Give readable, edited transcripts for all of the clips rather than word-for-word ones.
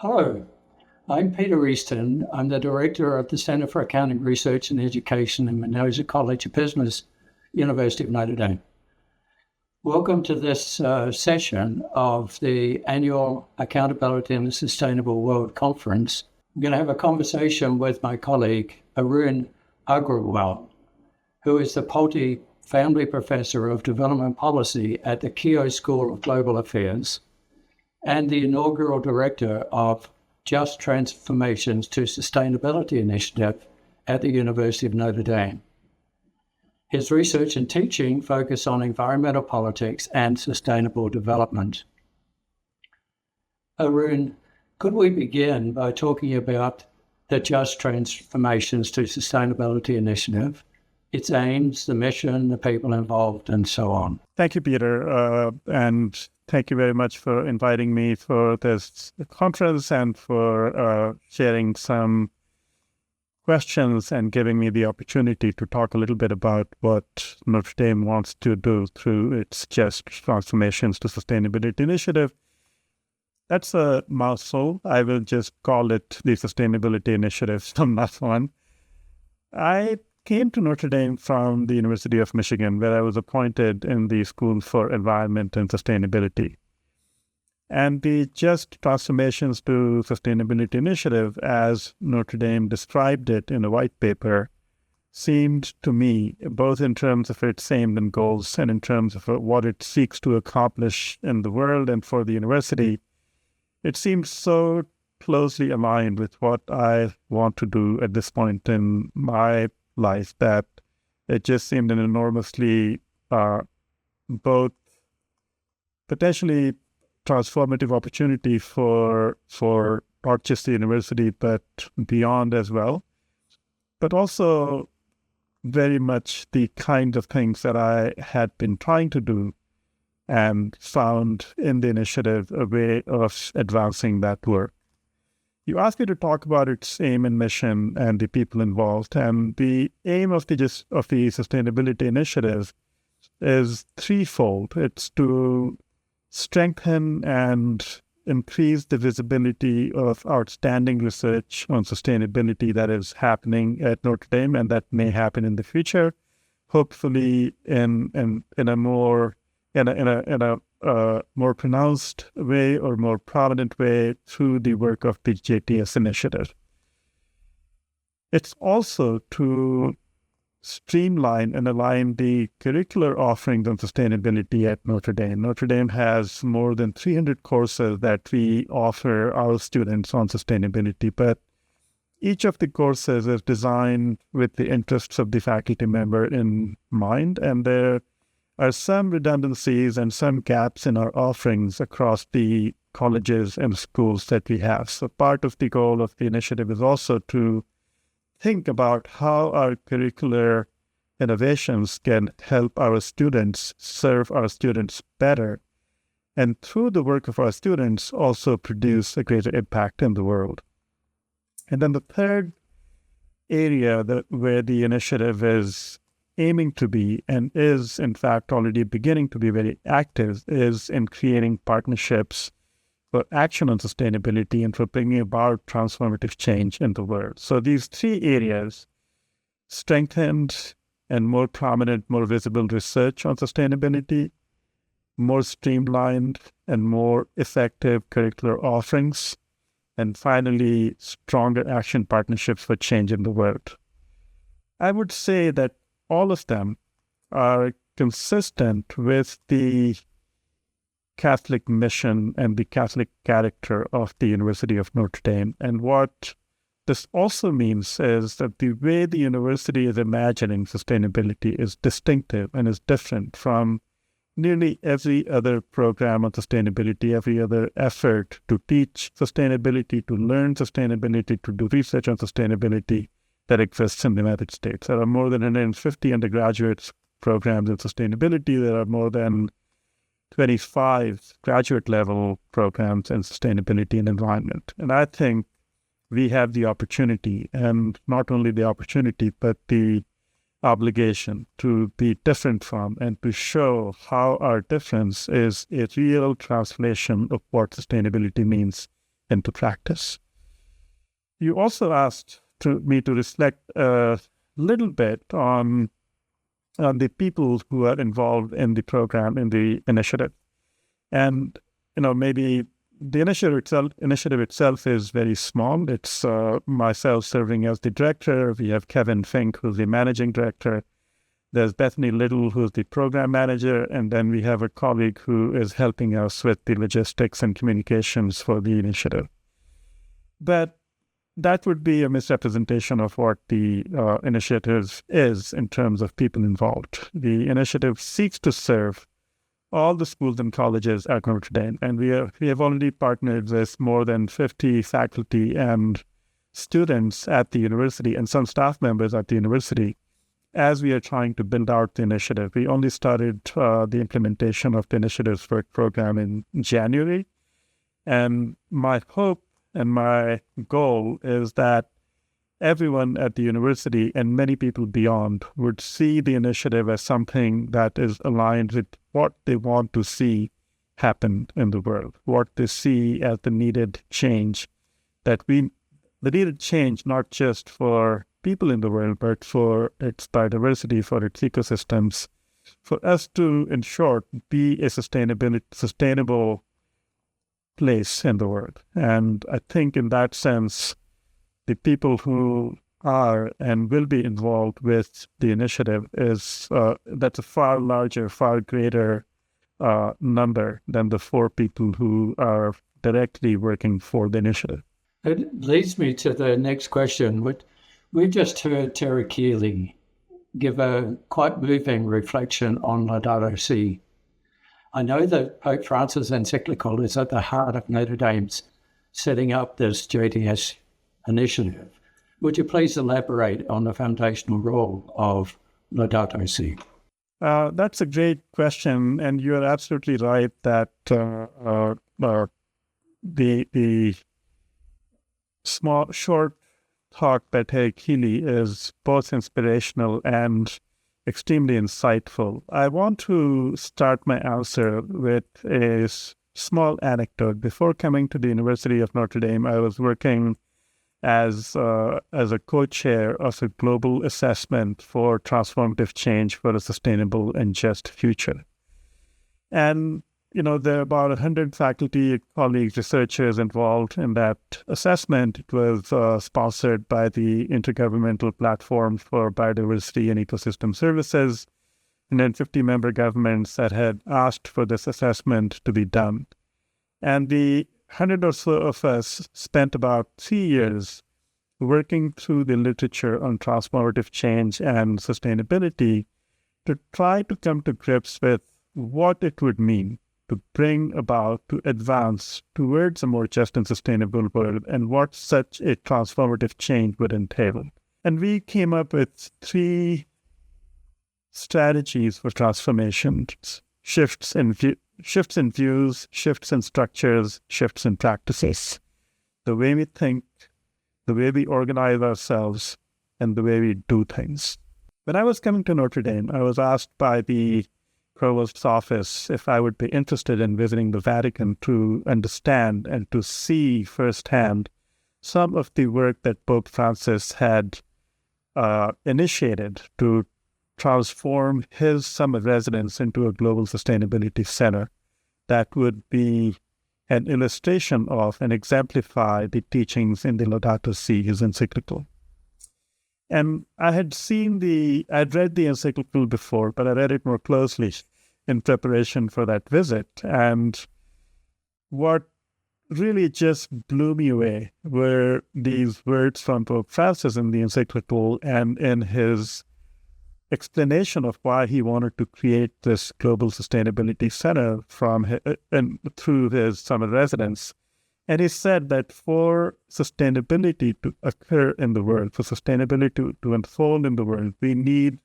Hello, I'm Peter Easton. I'm the Director of the Centre for Accounting Research and Education in Mendoza College of Business, University of Notre Dame. Welcome to this session of the annual Accountability in a Sustainable World Conference. I'm going to have a conversation with my colleague, Arun Agrawal, who is the Pulte Family Professor of Development Policy at the Keough School of Global Affairs and the inaugural director of Just Transformations to Sustainability Initiative at the University of Notre Dame. His research and teaching focus on environmental politics and sustainable development. Arun, could we begin by talking about the Just Transformations to Sustainability Initiative, its aims, the mission, the people involved, and so on? Thank you, Peter, and thank you very much for inviting me for this conference and for sharing some questions and giving me the opportunity to talk a little bit about what Notre Dame wants to do through its Just Transformations to Sustainability Initiative. That's a mouthful. I will just call it the Sustainability Initiative from that one. I came to Notre Dame from the University of Michigan, where I was appointed in the School for Environment and Sustainability. And the Just Transformations to Sustainability Initiative, as Notre Dame described it in a white paper, seemed to me, both in terms of its aim and goals and in terms of what it seeks to accomplish in the world and for the university, it seems so closely aligned with what I want to do at this point in my life that it just seemed an enormously both potentially transformative opportunity for not just the university but beyond as well, but also very much the kind of things that I had been trying to do and found in the initiative a way of advancing that work. You asked me to talk about its aim and mission and the people involved, and the aim of the Sustainability Initiative is threefold. It's to strengthen and increase the visibility of outstanding research on sustainability that is happening at Notre Dame and that may happen in the future, hopefully in a more pronounced way or more prominent way through the work of the JTS initiative. It's also to streamline and align the curricular offerings on sustainability at Notre Dame. Notre Dame has more than 300 courses that we offer our students on sustainability, but each of the courses is designed with the interests of the faculty member in mind, and there are some redundancies and some gaps in our offerings across the colleges and schools that we have. So part of the goal of the initiative is also to think about how our curricular innovations can help our students serve our students better, and through the work of our students also produce a greater impact in the world. And then the third area where the initiative is aiming to be, and is in fact already beginning to be very active, is in creating partnerships for action on sustainability and for bringing about transformative change in the world. So these three areas, strengthened and more prominent, more visible research on sustainability, more streamlined and more effective curricular offerings, and finally, stronger action partnerships for change in the world. I would say that all of them are consistent with the Catholic mission and the Catholic character of the University of Notre Dame. And what this also means is that the way the university is imagining sustainability is distinctive and is different from nearly every other program on sustainability, every other effort to teach sustainability, to learn sustainability, to do research on sustainability that exists in the United States. There are more than 150 undergraduate programs in sustainability. There are more than 25 graduate level programs in sustainability and environment. And I think we have the opportunity, and not only the opportunity, but the obligation to be different from and to show how our difference is a real translation of what sustainability means into practice. You also asked me to reflect a little bit on the people who are involved in the program, in the initiative. And, maybe the initiative itself is very small. It's myself serving as the director. We have Kevin Fink, who's the managing director. There's Bethany Little, who's the program manager. And then we have a colleague who is helping us with the logistics and communications for the initiative. But that would be a misrepresentation of what the initiative is in terms of people involved. The initiative seeks to serve all the schools and colleges at Notre Dame, and we have already partnered with more than 50 faculty and students at the university and some staff members at the university as we are trying to build out the initiative. We only started the implementation of the initiative's work program in January, and my hope and my goal is that everyone at the university and many people beyond would see the initiative as something that is aligned with what they want to see happen in the world, what they see as the needed change, the needed change not just for people in the world, but for its biodiversity, for its ecosystems, for us to, in short, be a sustainable place in the world. And I think in that sense, the people who are and will be involved with the initiative that's a far larger, far greater number than the 4 people who are directly working for the initiative. It leads me to the next question. We just heard Terry Keeley give a quite moving reflection on Laudato Si. I know that Pope Francis' encyclical is at the heart of Notre Dame's setting up this JTS initiative. Would you please elaborate on the foundational role of Laudato Si? That's a great question, and you're absolutely right that the short talk by Terry Keeley is both inspirational and extremely insightful. I want to start my answer with a small anecdote. Before coming to the University of Notre Dame, I was working as a co-chair of a global assessment for transformative change for a sustainable and just future. And, there are about 100 faculty, colleagues, researchers involved in that assessment. It was sponsored by the Intergovernmental Platform for Biodiversity and Ecosystem Services, and then 50 member governments that had asked for this assessment to be done. And the 100 or so of us spent about 3 years working through the literature on transformative change and sustainability to try to come to grips with what it would mean to bring about, to advance towards a more just and sustainable world, and what such a transformative change would entail. And we came up with 3 strategies for transformation: shifts in views, shifts in structures, shifts in practices. The way we think, the way we organize ourselves, and the way we do things. When I was coming to Notre Dame, I was asked by the Provost's office if I would be interested in visiting the Vatican to understand and to see firsthand some of the work that Pope Francis had initiated to transform his summer residence into a global sustainability center that would be an illustration of and exemplify the teachings in the Laudato Si, his encyclical. And I'd read the encyclical before, but I read it more closely in preparation for that visit. And what really just blew me away were these words from Pope Francis in the encyclical and in his explanation of why he wanted to create this global sustainability center through his summer residence. And he said that for sustainability to occur in the world, for sustainability to unfold in the world, we need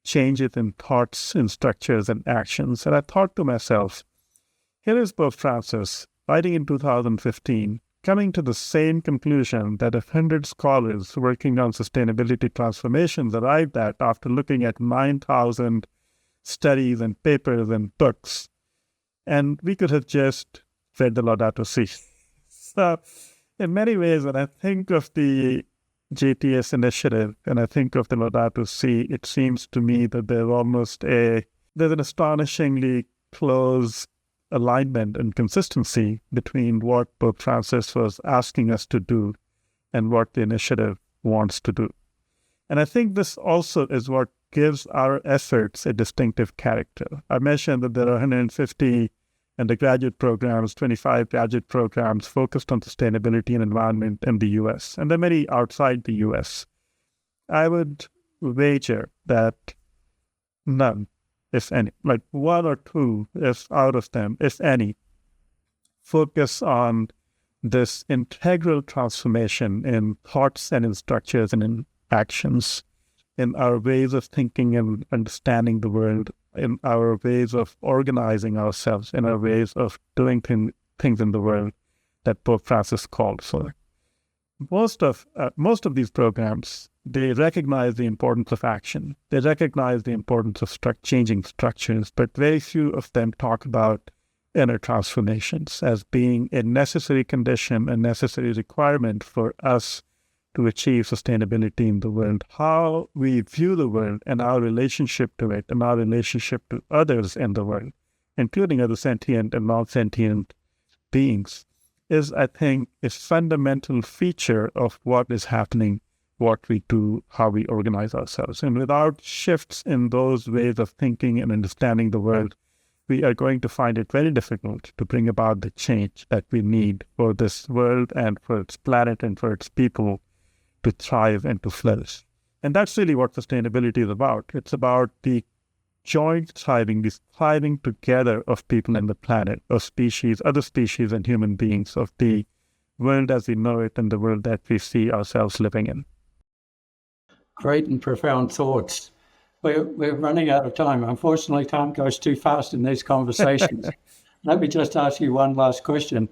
changes in thoughts, in structures, and actions. And I thought to myself, here is Pope Francis, writing in 2015, coming to the same conclusion that 100 scholars working on sustainability transformations arrived at after looking at 9,000 studies and papers and books. And we could have just read the Laudato Si. So in many ways, when I think of the JTS initiative and I think of the Laudato Si, it seems to me that there's an astonishingly close alignment and consistency between what Pope Francis was asking us to do and what the initiative wants to do. And I think this also is what gives our efforts a distinctive character. I mentioned that there are 150 undergraduate programs, 25 graduate programs focused on sustainability and environment in the US, and there are many outside the US. I would wager that none, if any, like one or two, if out of them, if any, focus on this integral transformation in thoughts and in structures and in actions, in our ways of thinking and understanding the world, in our ways of organizing ourselves, in our ways of doing things in the world that Pope Francis called for. Most of these programs, they recognize the importance of action. They recognize the importance of changing structures, but very few of them talk about inner transformations as being a necessary condition, a necessary requirement for us to achieve sustainability in the world. How we view the world and our relationship to it and our relationship to others in the world, including other sentient and non-sentient beings, is, I think, a fundamental feature of what is happening, what we do, how we organize ourselves. And without shifts in those ways of thinking and understanding the world, we are going to find it very difficult to bring about the change that we need for this world and for its planet and for its people to thrive and to flourish. And that's really what sustainability is about. It's about the joint thriving, this thriving together of people and the planet, of species, other species and human beings, of the world as we know it and the world that we see ourselves living in. Great and profound thoughts. We're running out of time. Unfortunately, time goes too fast in these conversations. Let me just ask you one last question.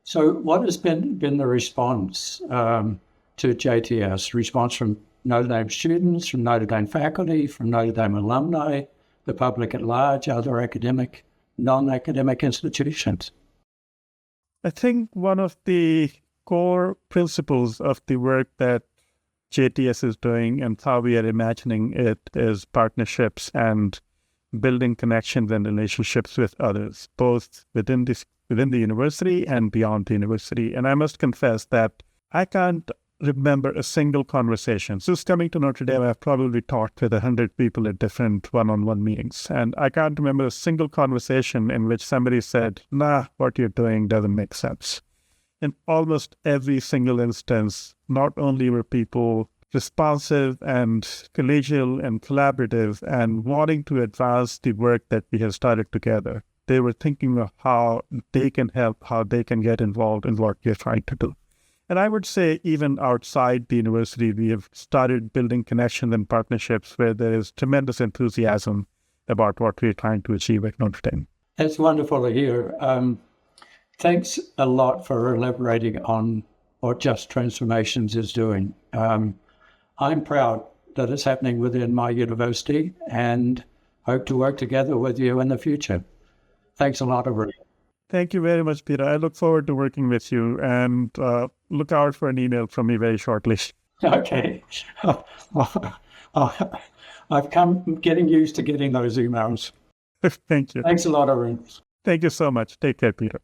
So what has been the response to JTS, response from Notre Dame students, from Notre Dame faculty, from Notre Dame alumni, the public at large, other academic, non-academic institutions? I think one of the core principles of the work that JTS is doing and how we are imagining it is partnerships and building connections and relationships with others, both within the university and beyond the university. And I must confess that I can't remember a single conversation. Since coming to Notre Dame, I've probably talked with 100 people at different one-on-one meetings. And I can't remember a single conversation in which somebody said, nah, what you're doing doesn't make sense. In almost every single instance, not only were people responsive and collegial and collaborative and wanting to advance the work that we have started together, they were thinking of how they can help, how they can get involved in what we're trying to do. And I would say even outside the university, we have started building connections and partnerships where there is tremendous enthusiasm about what we're trying to achieve at Notre Dame. That's wonderful to hear. Thanks a lot for elaborating on what Just Transformations is doing. I'm proud that it's happening within my university and hope to work together with you in the future. Thanks a lot, Arun. Thank you very much, Peter. I look forward to working with you and look out for an email from me very shortly. Okay. I'm getting used to getting those emails. Thank you. Thanks a lot, Arun. Thank you so much. Take care, Peter.